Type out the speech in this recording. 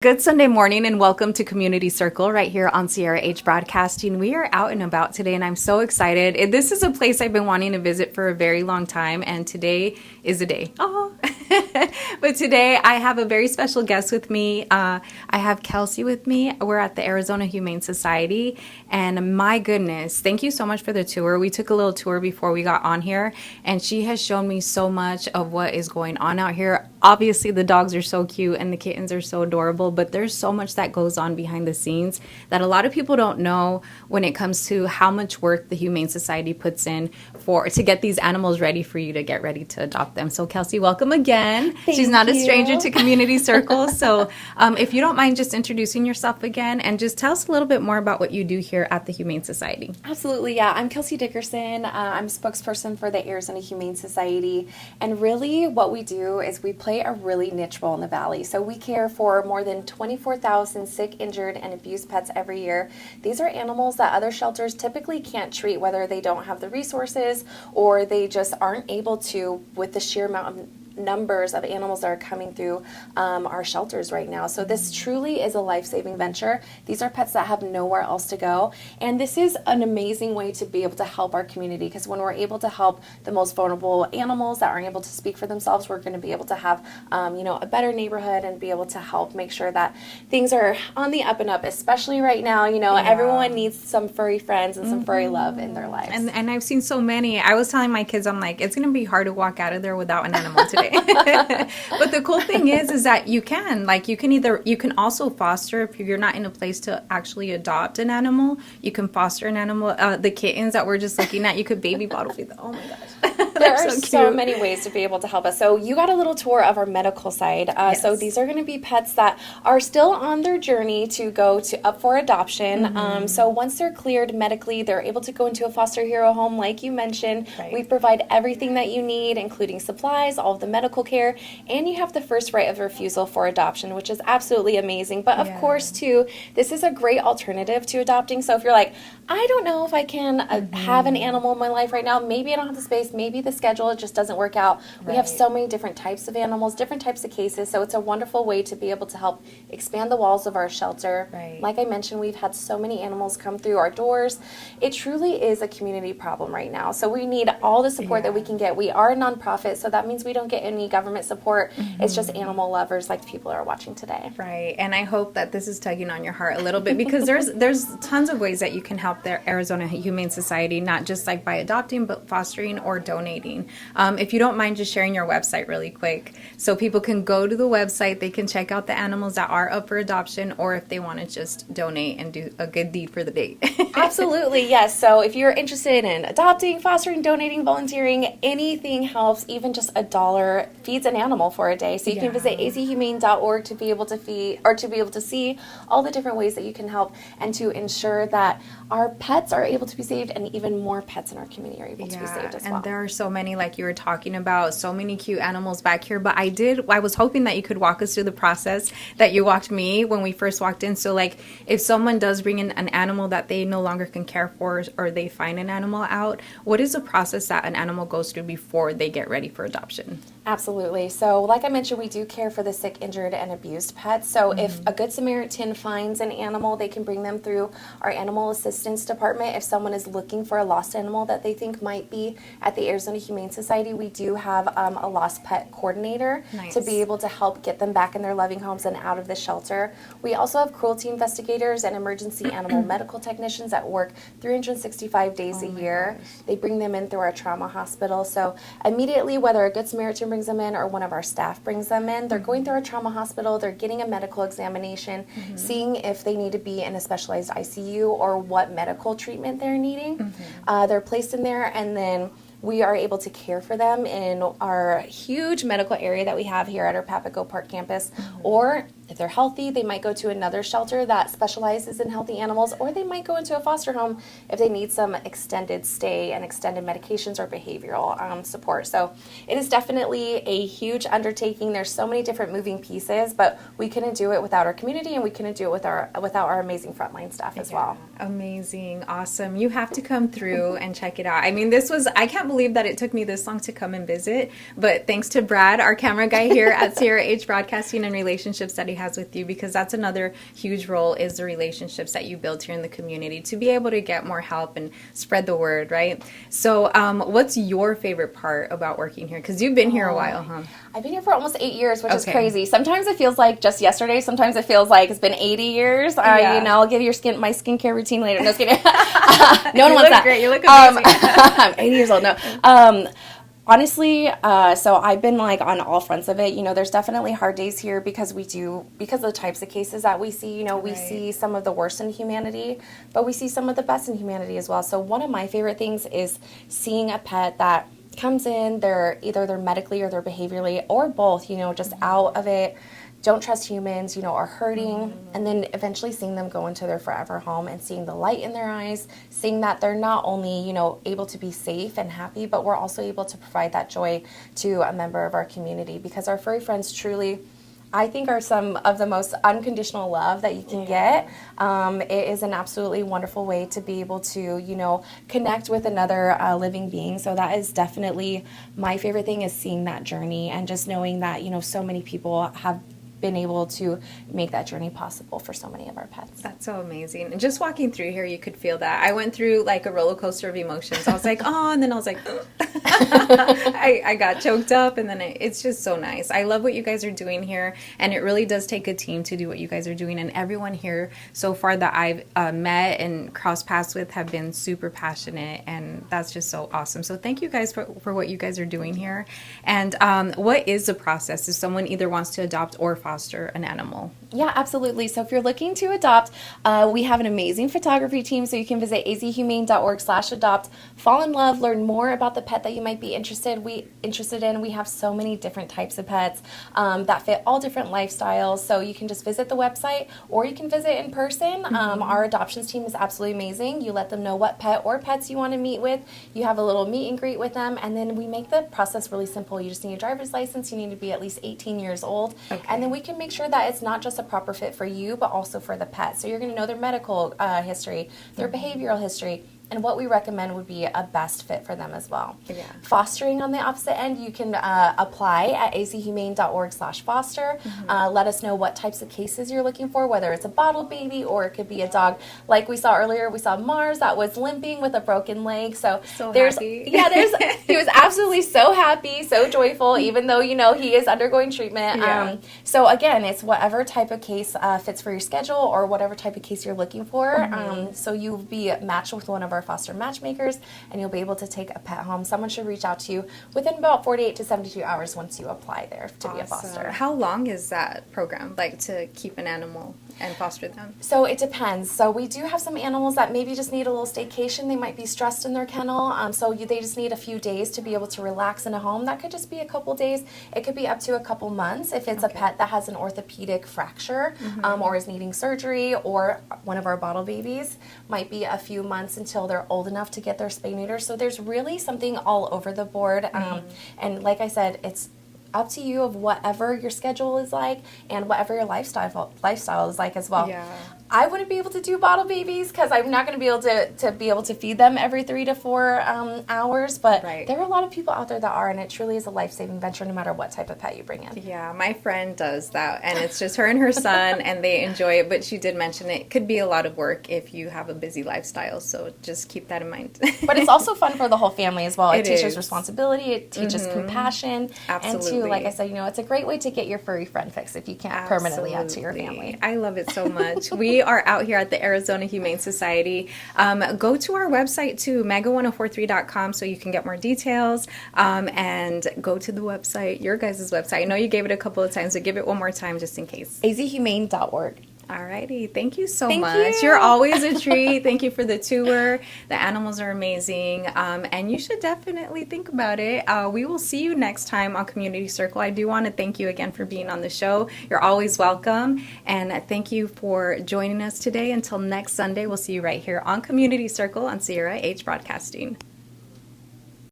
Good Sunday morning and welcome to Community Circle right here on Sierra H Broadcasting. We are out and about today and I'm so excited. This is a place I've been wanting to visit for a very long time and today is the day. Oh, but today I have a very special guest with me. I have Kelsey with me. We're at the Arizona Humane Society and my goodness, thank you so much for the tour. We took a little tour before we got on here and she has shown me so much of what is going on out here. Obviously the dogs are so cute and the kittens are so adorable, but there's so much that goes on behind the scenes that a lot of people don't know when it comes to how much work the Humane Society puts in to get these animals ready for you to get ready to adopt them. So Kelsey, welcome again. She's not a stranger to Community Circle. So if you don't mind just introducing yourself again and just tell us a little bit more about what you do here at the Humane Society. Absolutely, yeah. I'm Kelsey Dickerson. I'm a spokesperson for the Arizona Humane Society. And really what we do is we play a really niche role in the Valley. So we care for more than 24,000 sick, injured, and abused pets every year. These are animals that other shelters typically can't treat, whether they don't have the resources or they just aren't able to with the sheer amount of numbers of animals that are coming through our shelters right now. So this truly is a life-saving venture. These are pets that have nowhere else to go. And this is an amazing way to be able to help our community, because when we're able to help the most vulnerable animals that aren't able to speak for themselves, we're going to be able to have a better neighborhood and be able to help make sure that things are on the up and up, especially right now. Everyone needs some furry friends and some furry love in their lives. And I've seen so many. I was telling my kids, I'm like, it's going to be hard to walk out of there without an animal today. But the cool thing is that you can also foster. If you're not in a place to actually adopt an animal, you can foster an animal. The kittens that we're just looking at, you could baby bottle feed them. Oh my gosh. There are so many ways to be able to help us. So you got a little tour of our medical side. Yes. So these are going to be pets that are still on their journey to go up for adoption. Mm-hmm. So once they're cleared medically, they're able to go into a foster hero home, like you mentioned. Right. We provide everything that you need, including supplies, all of the medical care, and you have the first right of refusal for adoption, which is absolutely amazing. But of course, too, this is a great alternative to adopting. So if you're like, I don't know if I can have an animal in my life right now, maybe I don't have the space, maybe the schedule just doesn't work out. Right. We have so many different types of animals, different types of cases, so it's a wonderful way to be able to help expand the walls of our shelter. Right. Like I mentioned, we've had so many animals come through our doors. It truly is a community problem right now, so we need all the support that we can get. We are a nonprofit, so that means we don't get any government support. Mm-hmm. It's just animal lovers like the people that are watching today. Right, and I hope that this is tugging on your heart a little bit, because there's tons of ways that you can help the Arizona Humane Society, not just like by adopting, but fostering or donating. If you don't mind just sharing your website really quick, so people can go to the website, they can check out the animals that are up for adoption, or if they want to just donate and do a good deed for the day. Absolutely, yes. So if you're interested in adopting, fostering, donating, volunteering, anything helps. Even just $1 feeds an animal for a day. So you can visit azhumane.org to be able to feed, or to be able to see all the different ways that you can help and to ensure that our pets are able to be saved, and even more pets in our community are able to be saved as well. And there are so many, like you were talking about, so many cute animals back here. But I was hoping that you could walk us through the process that you walked me when we first walked in. So like if someone does bring in an animal that they no longer can care for, or they find an animal out, what is the process that an animal goes through before they get ready for adoption? Absolutely. So like I mentioned, we do care for the sick, injured, and abused pets. So if a Good Samaritan finds an animal, they can bring them through our animal assistance department. If someone is looking for a lost animal that they think might be at the Arizona Humane Society, we do have a lost pet coordinator to be able to help get them back in their loving homes and out of the shelter. We also have cruelty investigators and emergency animal medical technicians that work 365 days a year. Gosh. They bring them in through our trauma hospital. So immediately, whether a Good Samaritan brings them in or one of our staff brings them in, they're going through our trauma hospital, they're getting a medical examination, seeing if they need to be in a specialized ICU or what medical treatment they're needing. They're placed in there, and then we are able to care for them in our huge medical area that we have here at our Papago Park campus. Or if they're healthy, they might go to another shelter that specializes in healthy animals, or they might go into a foster home if they need some extended stay and extended medications or behavioral support. So it is definitely a huge undertaking. There's so many different moving pieces, but we couldn't do it without our community, and we couldn't do it without our amazing frontline staff as well. Amazing. Awesome. You have to come through and check it out. I mean, I can't believe that it took me this long to come and visit, but thanks to Brad, our camera guy here at Sierra H Broadcasting and Relationship Study has with you, because that's another huge role, is the relationships that you build here in the community to be able to get more help and spread the word, right? So what's your favorite part about working here? Because you've been here a while, huh? I've been here for almost 8 years, which is crazy. Sometimes it feels like just yesterday. Sometimes it feels like it's been 80 years. I'll give you my skincare routine later. No, kidding. No one wants that. Great. You look amazing. I'm 80 years old. No. Honestly, so I've been like on all fronts of it. There's definitely hard days here because of the types of cases that we see. We see some of the worst in humanity, but we see some of the best in humanity as well. So one of my favorite things is seeing a pet that comes in, they're medically or they're behaviorally or both, just out of it, don't trust humans, are hurting, and then eventually seeing them go into their forever home and seeing the light in their eyes, seeing that they're not only, able to be safe and happy, but we're also able to provide that joy to a member of our community, because our furry friends truly, I think, are some of the most unconditional love that you can get. It is an absolutely wonderful way to be able to, connect with another living being. So that is definitely my favorite thing, is seeing that journey and just knowing that, so many people have been able to make that journey possible for so many of our pets. That's so amazing. And just walking through here, you could feel that. I went through like a roller coaster of emotions. I was like, oh, and then I was like, I got choked up, and then it's just so nice. I love what you guys are doing here, and it really does take a team to do what you guys are doing. And everyone here so far that I've met and crossed paths with have been super passionate, and that's just so awesome. So thank you guys for what you guys are doing here. And what is the process if someone either wants to adopt or foster an animal? Yeah, absolutely. So if you're looking to adopt, we have an amazing photography team, so you can visit azhumane.org/adopt, fall in love, learn more about the pet that you might be interested in. We have so many different types of pets that fit all different lifestyles, so you can just visit the website or you can visit in person. Our adoptions team is absolutely amazing. You let them know what pet or pets you want to meet with. You have a little meet and greet with them, and then we make the process really simple. You just need a driver's license. You need to be at least 18 years old, and then we can make sure that it's not just a proper fit for you, but also for the pet. So you're going to know their medical history, their behavioral history, and what we recommend would be a best fit for them as well. Yeah. Fostering, on the opposite end, you can apply at azhumane.org/foster. Let us know what types of cases you're looking for, whether it's a bottle baby or it could be a dog. Like we saw earlier, we saw Mars that was limping with a broken leg. So happy. He was absolutely so happy, so joyful, even though, he is undergoing treatment. Yeah. So again, it's whatever type of case fits for your schedule or whatever type of case you're looking for. So you'll be matched with one of our foster matchmakers, and you'll be able to take a pet home. Someone should reach out to you within about 48 to 72 hours once you apply there to be a foster. How long is that program, like, to keep an animal and foster them? So it depends. So we do have some animals that maybe just need a little staycation. They might be stressed in their kennel, they just need a few days to be able to relax in a home. That could just be a couple days. It could be up to a couple months if it's a pet that has an orthopedic fracture or is needing surgery, or one of our bottle babies might be a few months until they're old enough to get their spay neuter. So there's really something all over the board. And like I said, it's up to you of whatever your schedule is like and whatever your lifestyle is like as well. Yeah. I wouldn't be able to do bottle babies because I'm not going to be able to feed them every 3 to 4 hours. But there are a lot of people out there that are, and it truly is a life-saving venture no matter what type of pet you bring in. Yeah, my friend does that, and it's just her and her son, and they enjoy it. But she did mention it could be a lot of work if you have a busy lifestyle, so just keep that in mind. But it's also fun for the whole family as well. It teaches is. responsibility. It teaches compassion. Absolutely. And like I said, it's a great way to get your furry friend fix if you can't permanently add to your family. I love it so much. We are out here at the Arizona Humane Society. Go to our website too, mega1043.com, so you can get more details, and go to the website, your guys' website. I know you gave it a couple of times, so give it one more time just in case. azhumane.org. Alrighty, thank you so Thank much. you. You're always a treat. Thank you for the tour. The animals are amazing, and you should definitely think about it. We will see you next time on Community Circle. I do want to thank you again for being on the show. You're always welcome, and thank you for joining us today. Until next Sunday, we'll see you right here on Community Circle on Sierra H Broadcasting.